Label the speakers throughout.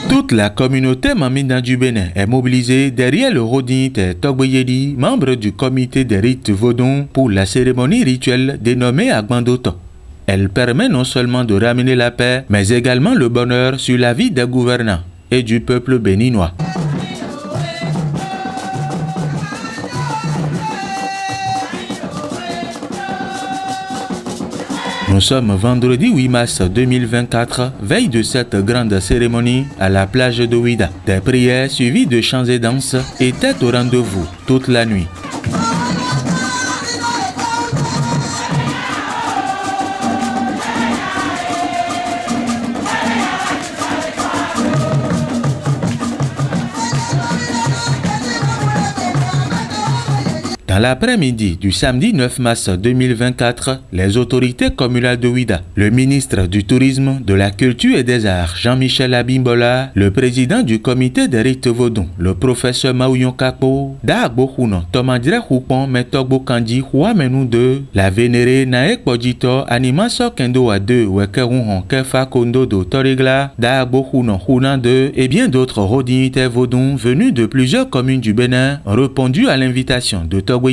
Speaker 1: Toute la communauté mamina du Bénin est mobilisée derrière le Rodin Togboyedi, membre du comité des rites vaudons pour la cérémonie rituelle dénommée Agbandoto. Elle permet non seulement de ramener la paix, mais également le bonheur sur la vie des gouvernants et du peuple béninois. Nous sommes vendredi 8 mars 2024, veille de cette grande cérémonie à la plage de Ouida. Des prières suivies de chants et danses étaient au rendez-vous toute la nuit. Dans l'après-midi du samedi 9 mars 2024, les autorités communales de Ouida, le ministre du Tourisme, de la Culture et des Arts, Jean-Michel Abimbola, le président du comité des rites vaudons, le professeur Maouyon Kakpo, Dagbo Hounon, Tomandira Houpon, Metogbo Kandi, Houamenou 2, la vénérée Naek Bodjito, Animaso Kendo à 2, Wekerunhon, Kefa Kondo do Torigla, Dagbo Hounon, Hounan 2 et bien d'autres rodinités vaudons venus de plusieurs communes du Bénin ont répondu à l'invitation de Togo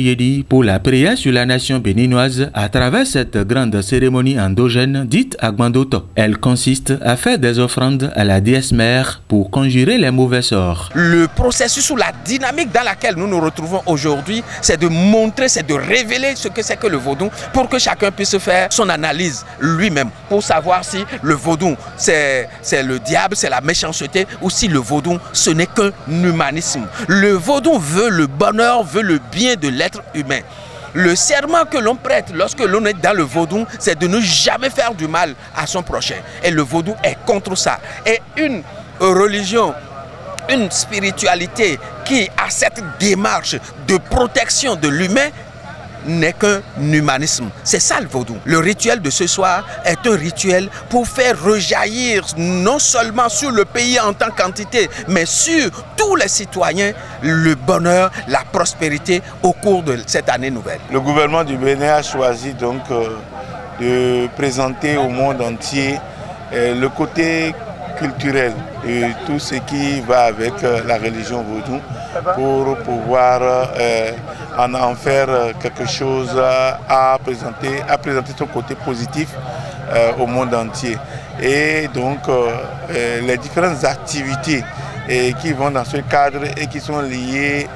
Speaker 1: pour la prière sur la nation béninoise à travers cette grande cérémonie endogène dite Agbandoto. Elle consiste à faire des offrandes à la déesse mère pour conjurer les mauvais sorts.
Speaker 2: Le processus ou la dynamique dans laquelle nous nous retrouvons aujourd'hui, c'est de montrer, c'est de révéler ce que c'est que le vaudou pour que chacun puisse faire son analyse lui-même pour savoir si le vaudou c'est le diable, c'est la méchanceté ou si le vaudou ce n'est qu'un humanisme. Le vaudou veut le bonheur, veut le bien de l'être humain. Le serment que l'on prête lorsque l'on est dans le vaudou, c'est de ne jamais faire du mal à son prochain. Et le vaudou est contre ça. Et une religion, une spiritualité qui a cette démarche de protection de l'humain n'est qu'un humanisme. C'est ça le vaudou. Le rituel de ce soir est un rituel pour faire rejaillir non seulement sur le pays en tant qu'entité, mais sur tous les citoyens le bonheur, la prospérité au cours de cette année nouvelle.
Speaker 3: Le gouvernement du Bénin a choisi donc de présenter au monde entier le côté culturel et tout ce qui va avec la religion vaudou pour pouvoir en faire quelque chose à présenter son côté positif au monde entier. Et donc les différentes activités qui vont dans ce cadre et qui sont liées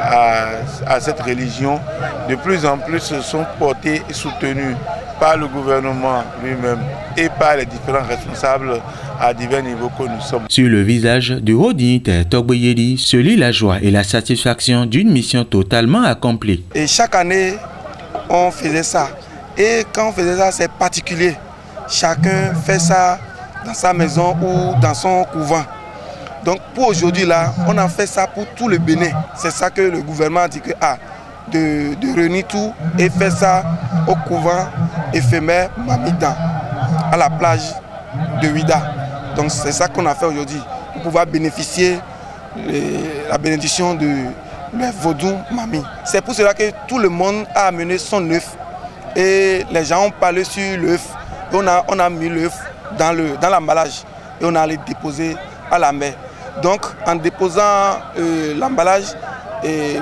Speaker 3: à cette religion, de plus en plus sont portées et soutenues par le gouvernement lui-même et par les différents responsables à divers niveaux que nous sommes.
Speaker 1: Sur le visage du haut dignitaire Togboyedi se lit la joie et la satisfaction d'une mission totalement accomplie.
Speaker 4: Et chaque année, on faisait ça. Et quand on faisait ça, c'est particulier. Chacun fait ça dans sa maison ou dans son couvent. Donc pour aujourd'hui, là, on a fait ça pour tout le Bénin. C'est ça que le gouvernement a dit que de réunir tout et faire ça au couvent éphémère Mamidan, à la plage de Ouida. Donc c'est ça qu'on a fait aujourd'hui, pour pouvoir bénéficier de la bénédiction de le vaudou Mami. C'est pour cela que tout le monde a amené son œuf et les gens ont parlé sur l'œuf. On a mis l'œuf dans l'emballage et on a allé déposer à la mer. Donc en déposant l'emballage,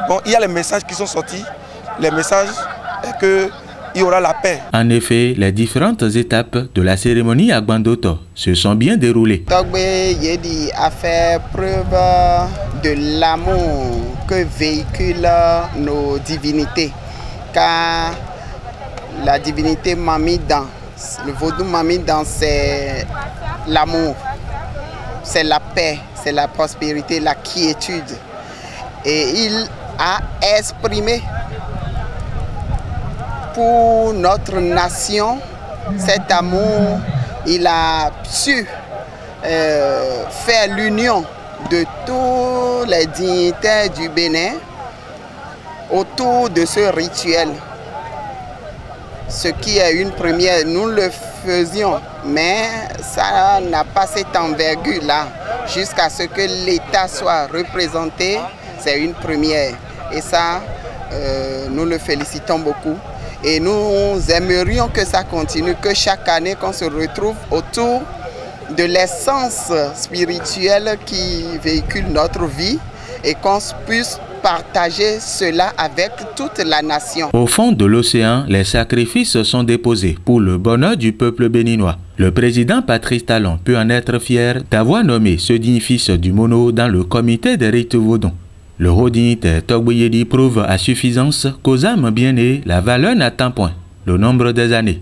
Speaker 4: bon, il y a les messages qui sont sortis. Les messages est que il y aura la paix.
Speaker 1: En effet, les différentes étapes de la cérémonie Agbandoto se sont bien déroulées.
Speaker 5: Togboyedi a fait preuve de l'amour que véhiculent nos divinités. Car la divinité Mamidan, le vaudou Mamidan, c'est l'amour, c'est la paix, c'est la prospérité, la quiétude. Et il a exprimé pour notre nation cet amour. Il a su faire l'union de tous les dignitaires du Bénin autour de ce rituel. Ce qui est une première, nous le faisions, mais ça n'a pas cette envergure-là jusqu'à ce que l'État soit représenté. C'est une première. Et ça, nous le félicitons beaucoup. Et nous aimerions que ça continue, que chaque année qu'on se retrouve autour de l'essence spirituelle qui véhicule notre vie et qu'on puisse partager cela avec toute la nation.
Speaker 1: Au fond de l'océan, les sacrifices sont déposés pour le bonheur du peuple béninois. Le président Patrice Talon peut en être fier d'avoir nommé ce digne fils du Mono dans le comité des rites vaudons. Le haut dignitaire Togboyedi prouve à suffisance qu'aux âmes bien nées, la valeur n'attend point le nombre des années.